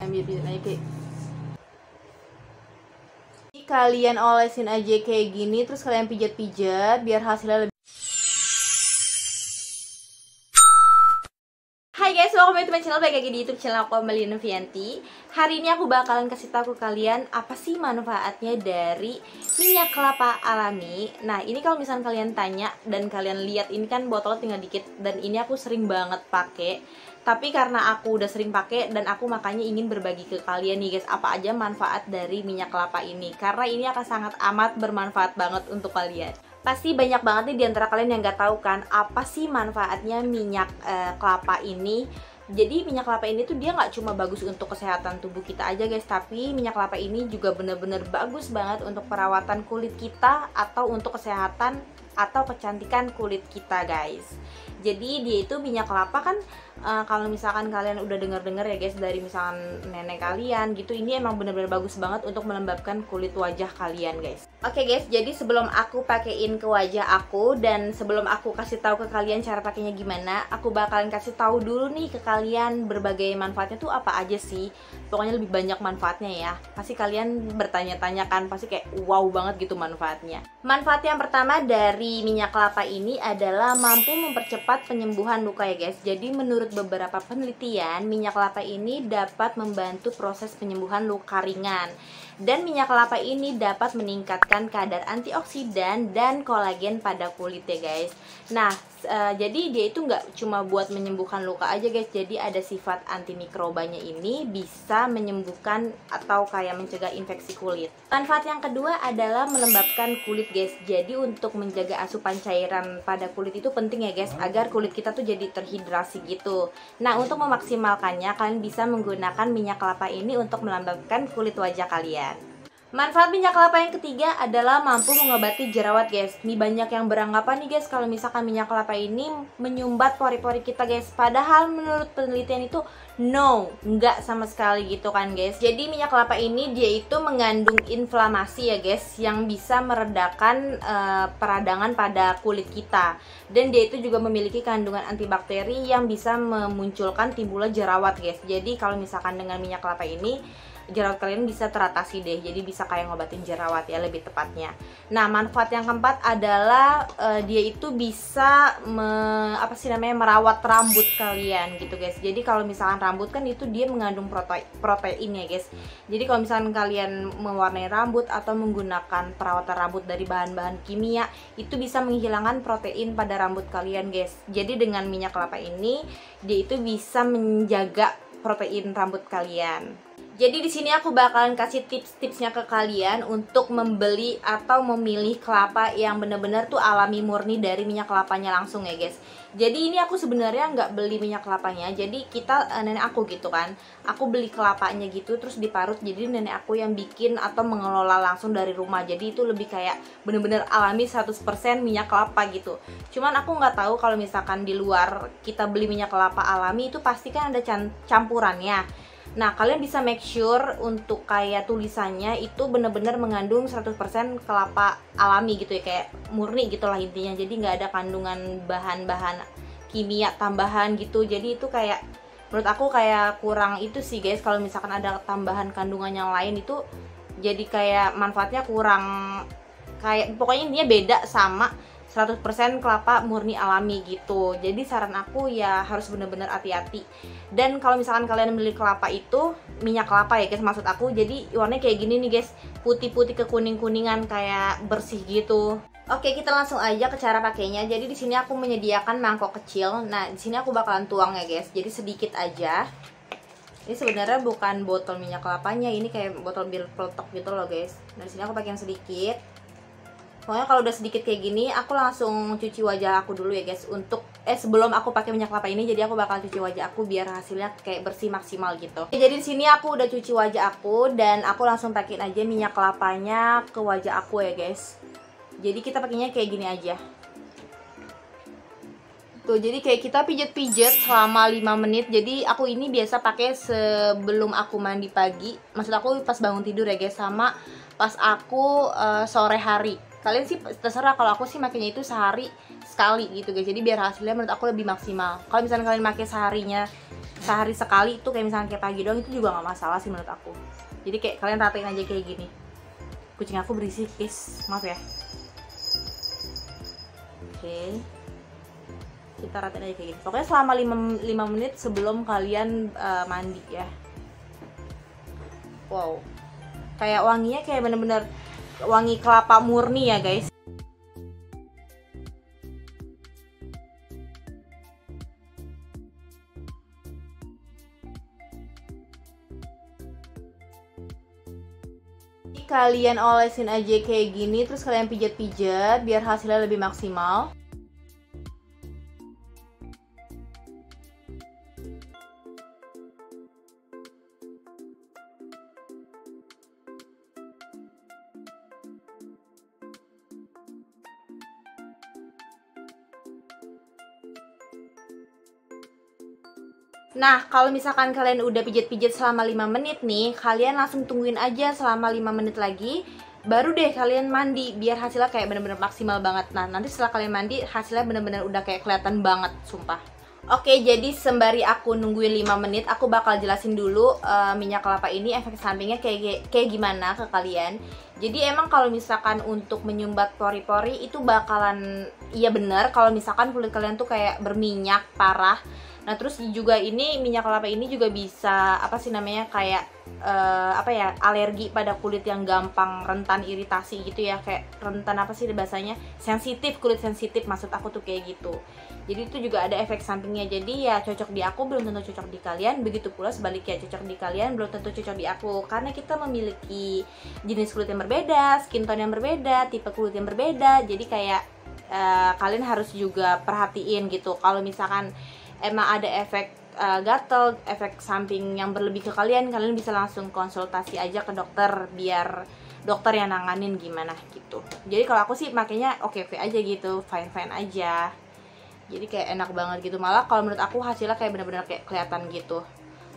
Ambil aja kayak kalian olesin aja kayak gini, terus kalian pijat-pijat biar hasilnya lebih. Hai guys, welcome back to my channel. Balik lagi di YouTube channel aku, Amalia Novianti. Hari ini aku bakalan kasih tahu ke kalian apa sih manfaatnya dari minyak kelapa alami. Nah, ini kalau misalnya kalian tanya dan kalian lihat, ini kan botolnya tinggal dikit dan ini aku sering banget pakai. Tapi karena aku udah sering pakai dan aku makanya ingin berbagi ke kalian nih guys, apa aja manfaat dari minyak kelapa ini. Karena ini akan sangat amat bermanfaat banget untuk kalian. Pasti banyak banget nih diantara kalian yang gak tahu kan apa sih manfaatnya minyak kelapa ini. Jadi minyak kelapa ini tuh dia nggak cuma bagus untuk kesehatan tubuh kita aja guys, tapi minyak kelapa ini juga bener-bener bagus banget untuk perawatan kulit kita atau untuk kesehatan atau kecantikan kulit kita guys. Jadi dia itu minyak kelapa kan kalau misalkan kalian udah denger-denger ya guys dari misalkan nenek kalian gitu, ini emang bener-bener bagus banget untuk melembabkan kulit wajah kalian guys. Oke guys, jadi sebelum aku pakein ke wajah aku dan sebelum aku kasih tahu ke kalian cara pakainya gimana, aku bakalan kasih tahu dulu nih ke kalian berbagai manfaatnya tuh apa aja sih. Pokoknya lebih banyak manfaatnya ya. Pasti kalian bertanya-tanya kan, pasti kayak wow banget gitu manfaatnya. Manfaat yang pertama dari minyak kelapa ini adalah mampu mempercepat penyembuhan luka ya guys. Jadi menurut beberapa penelitian, minyak kelapa ini dapat membantu proses penyembuhan luka ringan. Dan minyak kelapa ini dapat meningkatkan kadar antioksidan dan kolagen pada kulit ya guys. Nah, jadi dia itu nggak cuma buat menyembuhkan luka aja guys. Jadi ada sifat antimikrobanya ini bisa menyembuhkan atau kayak mencegah infeksi kulit. Manfaat yang kedua adalah melembabkan kulit guys. Jadi untuk menjaga asupan cairan pada kulit itu penting ya guys, agar kulit kita tuh jadi terhidrasi gitu. Nah, untuk memaksimalkannya kalian bisa menggunakan minyak kelapa ini untuk melembabkan kulit wajah kalian. Manfaat minyak kelapa yang ketiga adalah mampu mengobati jerawat guys. Nih banyak yang beranggapan nih guys kalau misalkan minyak kelapa ini menyumbat pori-pori kita guys. Padahal menurut penelitian itu no, enggak sama sekali gitu kan guys. Jadi minyak kelapa ini dia itu mengandung inflamasi ya guys, yang bisa meredakan peradangan pada kulit kita. Dan dia itu juga memiliki kandungan antibakteri yang bisa memunculkan timbulnya jerawat guys. Jadi kalau misalkan dengan minyak kelapa ini jerawat kalian bisa teratasi deh, jadi bisa kayak ngobatin jerawat ya lebih tepatnya. Nah, manfaat yang keempat adalah dia itu bisa merawat rambut kalian gitu guys. Jadi kalau misalkan rambut kan itu dia mengandung protein ya guys. Jadi kalau misalkan kalian mewarnai rambut atau menggunakan perawatan rambut dari bahan-bahan kimia, itu bisa menghilangkan protein pada rambut kalian guys. Jadi dengan minyak kelapa ini dia itu bisa menjaga protein rambut kalian. Jadi di sini aku bakalan kasih tips-tipsnya ke kalian untuk membeli atau memilih kelapa yang bener-bener tuh alami murni dari minyak kelapanya langsung ya guys. Jadi ini aku sebenarnya nggak beli minyak kelapanya. Jadi kita nenek aku gitu kan, aku beli kelapanya gitu terus diparut. Jadi nenek aku yang bikin atau mengelola langsung dari rumah. Jadi itu lebih kayak bener-bener alami 100% minyak kelapa gitu. Cuman aku nggak tahu kalau misalkan di luar kita beli minyak kelapa alami itu pasti kan ada campurannya. Nah, kalian bisa make sure untuk kayak tulisannya itu bener-bener mengandung 100% kelapa alami gitu ya, kayak murni gitulah intinya. Jadi nggak ada kandungan bahan-bahan kimia tambahan gitu. Jadi itu kayak menurut aku kayak kurang itu sih guys. Kalau misalkan ada tambahan kandungan yang lain itu jadi kayak manfaatnya kurang, kayak pokoknya intinya beda sama 100% kelapa murni alami gitu. Jadi saran aku ya harus bener-bener hati-hati. Dan kalau misalkan kalian beli kelapa itu minyak kelapa ya guys, maksud aku, jadi warnanya kayak gini nih guys, putih-putih ke kuning-kuningan kayak bersih gitu. Oke, kita langsung aja ke cara pakainya. Jadi di sini aku menyediakan mangkok kecil. Nah, di sini aku bakalan tuang ya guys. Jadi sedikit aja. Ini sebenarnya bukan botol minyak kelapanya, ini kayak botol bir peletok gitu loh guys. Nah, di sini aku pakai yang sedikit. Pokoknya kalau udah sedikit kayak gini, aku langsung cuci wajah aku dulu ya guys. Untuk sebelum aku pakai minyak kelapa ini, jadi aku bakal cuci wajah aku biar hasilnya kayak bersih maksimal gitu. Jadi di sini aku udah cuci wajah aku dan aku langsung pakein aja minyak kelapanya ke wajah aku ya guys. Jadi kita pakainya kayak gini aja. Tuh, jadi kayak kita pijet-pijet selama 5 menit. Jadi aku ini biasa pakai sebelum aku mandi pagi. Maksud aku pas bangun tidur ya guys, sama pas aku sore hari. Kalian sih terserah, kalau aku sih makanya itu sehari sekali gitu guys. Jadi biar hasilnya menurut aku lebih maksimal. Kalau misalnya kalian pakai sehari sekali itu kayak misalnya kayak pagi doang itu juga nggak masalah sih menurut aku. Jadi kayak kalian ratain aja kayak gini. Kucing aku berisik guys, maaf ya. Oke, kita ratain aja kayak gini. Pokoknya selama 5 menit sebelum kalian mandi ya. Wow, kayak wanginya kayak bener-bener wangi kelapa murni ya guys. Kalian olesin aja kayak gini, terus kalian pijat-pijat biar hasilnya lebih maksimal. Nah, kalau misalkan kalian udah pijat-pijat selama 5 menit nih, kalian langsung tungguin aja selama 5 menit lagi. Baru deh kalian mandi, biar hasilnya kayak bener-bener maksimal banget. Nah, nanti setelah kalian mandi, hasilnya bener-bener udah kayak kelihatan banget, sumpah. Oke, jadi sembari aku nungguin 5 menit, aku bakal jelasin dulu minyak kelapa ini efek sampingnya kayak gimana ke kalian. Jadi emang kalau misalkan untuk menyumbat pori-pori itu bakalan, iya bener, kalau misalkan kulit kalian tuh kayak berminyak parah. Nah terus juga ini minyak kelapa ini juga bisa apa sih namanya kayak apa ya, alergi pada kulit yang gampang rentan iritasi gitu ya, kayak rentan apa sih bahasanya, sensitif, kulit sensitif maksud aku tuh kayak gitu. Jadi itu juga ada efek sampingnya. Jadi ya cocok di aku belum tentu cocok di kalian, begitu pula sebaliknya cocok di kalian belum tentu cocok di aku, karena kita memiliki jenis kulit yang berbeda, skin tone yang berbeda, tipe kulit yang berbeda. Jadi kayak kalian harus juga perhatiin gitu kalau misalkan emang ada efek gatel, efek samping yang berlebih ke kalian, kalian bisa langsung konsultasi aja ke dokter biar dokter yang nanganin gimana gitu. Jadi kalau aku sih makanya oke-oke aja gitu, fine-fine aja. Jadi kayak enak banget gitu, malah kalau menurut aku hasilnya kayak bener-bener kayak kelihatan gitu.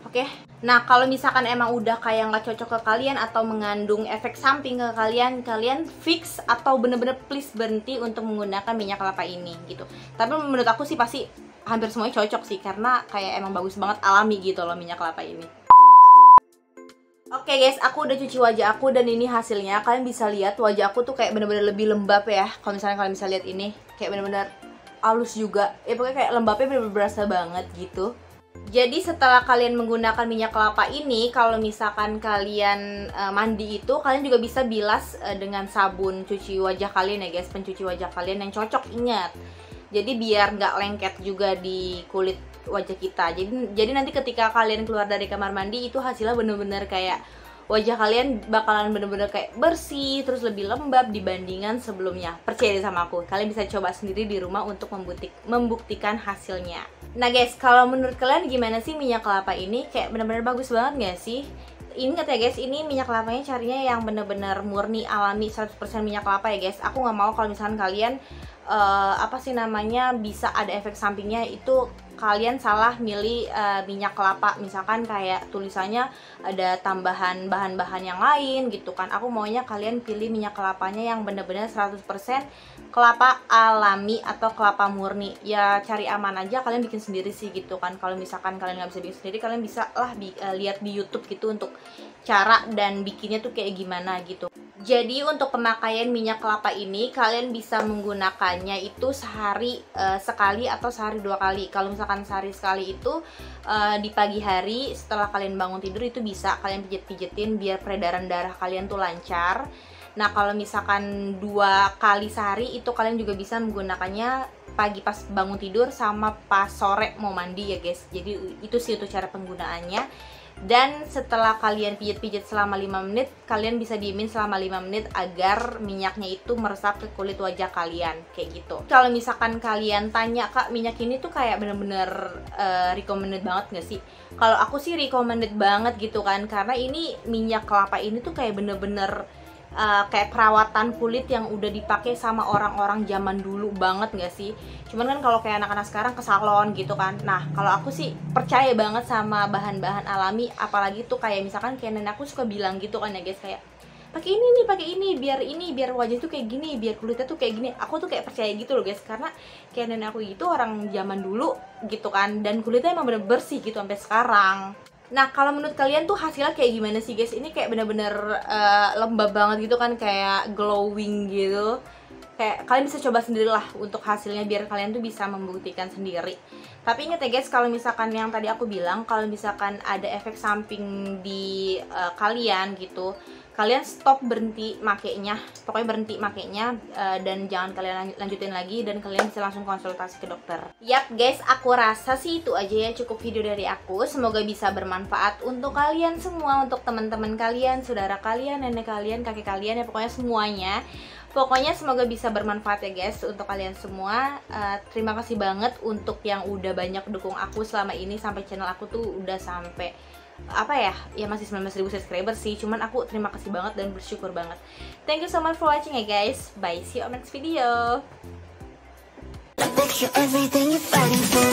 Oke, nah kalau misalkan emang udah kayak nggak cocok ke kalian atau mengandung efek samping ke kalian, kalian fix atau bener-bener please berhenti untuk menggunakan minyak kelapa ini gitu. Tapi menurut aku sih pasti hampir semuanya cocok sih, karena kayak emang bagus banget, alami gitu loh minyak kelapa ini. Oke guys, aku udah cuci wajah aku dan ini hasilnya. Kalian bisa lihat wajah aku tuh kayak bener-bener lebih lembab ya. Kalau misalnya kalian bisa lihat ini, kayak bener-bener halus juga. Ya pokoknya kayak lembabnya bener-bener berasa banget gitu. Jadi setelah kalian menggunakan minyak kelapa ini, kalau misalkan kalian mandi itu, kalian juga bisa bilas dengan sabun cuci wajah kalian ya guys, pencuci wajah kalian yang cocok, ingat. Jadi biar nggak lengket juga di kulit wajah kita. Jadi nanti ketika kalian keluar dari kamar mandi itu hasilnya bener-bener kayak wajah kalian bakalan bener-bener kayak bersih, terus lebih lembab dibandingkan sebelumnya. Percaya deh sama aku, kalian bisa coba sendiri di rumah untuk membuktikan hasilnya. Nah guys, kalau menurut kalian gimana sih minyak kelapa ini? Kayak bener-bener bagus banget gak sih? Ingat ya guys, ini minyak kelapanya carinya yang bener-bener murni, alami, 100% minyak kelapa ya guys. Aku nggak mau kalau misalkan kalian apa sih namanya bisa ada efek sampingnya, itu kalian salah milih minyak kelapa, misalkan kayak tulisannya ada tambahan bahan-bahan yang lain gitu kan. Aku maunya kalian pilih minyak kelapanya yang bener-bener 100% kelapa alami atau kelapa murni. Ya cari aman aja, kalian bikin sendiri sih gitu kan. Kalau misalkan kalian nggak bisa bikin sendiri, kalian bisa lah lihat di YouTube gitu untuk cara dan bikinnya tuh kayak gimana gitu. Jadi untuk pemakaian minyak kelapa ini kalian bisa menggunakannya itu sehari sekali atau sehari 2 kali. Kalau misalkan sehari sekali itu di pagi hari setelah kalian bangun tidur itu bisa kalian pijet-pijetin biar peredaran darah kalian tuh lancar. Nah kalau misalkan 2 kali sehari itu kalian juga bisa menggunakannya pagi pas bangun tidur sama pas sore mau mandi ya guys. Jadi itu sih untuk cara penggunaannya. Dan setelah kalian pijat-pijat selama 5 menit, kalian bisa diemin selama 5 menit agar minyaknya itu meresap ke kulit wajah kalian, kayak gitu. Kalau misalkan kalian tanya, Kak, minyak ini tuh kayak bener-bener recommended banget gak sih? Kalau aku sih recommended banget gitu kan, karena ini minyak kelapa ini tuh kayak bener-bener kayak perawatan kulit yang udah dipakai sama orang-orang zaman dulu banget gak sih? Cuman kan kalau kayak anak-anak sekarang ke salon gitu kan. Nah kalau aku sih percaya banget sama bahan-bahan alami, apalagi tuh kayak misalkan kayak nenek aku suka bilang gitu kan ya guys, kayak pakai ini nih, pakai ini biar wajah tuh kayak gini, biar kulitnya tuh kayak gini. Aku tuh kayak percaya gitu loh guys, karena kayak nenek aku itu orang zaman dulu gitu kan, dan kulitnya emang bener bersih gitu sampai sekarang. Nah, kalau menurut kalian tuh hasilnya kayak gimana sih guys? Ini kayak bener-bener lembab banget gitu kan, kayak glowing gitu. Kayak kalian bisa coba sendirilah untuk hasilnya biar kalian tuh bisa membuktikan sendiri. Tapi ingat ya guys, kalau misalkan yang tadi aku bilang, kalau misalkan ada efek samping di kalian gitu, kalian stop, berhenti makainya, pokoknya berhenti makainya, dan jangan kalian lanjutin lagi, dan kalian bisa langsung konsultasi ke dokter. Yap guys, aku rasa sih itu aja ya, cukup video dari aku. Semoga bisa bermanfaat untuk kalian semua, untuk teman-teman kalian, saudara kalian, nenek kalian, kakek kalian, ya pokoknya semuanya. Pokoknya semoga bisa bermanfaat ya guys untuk kalian semua. Terima kasih banget untuk yang udah banyak dukung aku selama ini, sampai channel aku tuh udah sampai ya masih 19.000 subscriber sih, cuman aku terima kasih banget dan bersyukur banget. Thank you so much for watching ya guys. Bye, see you on next video. Picture everything you're fighting for.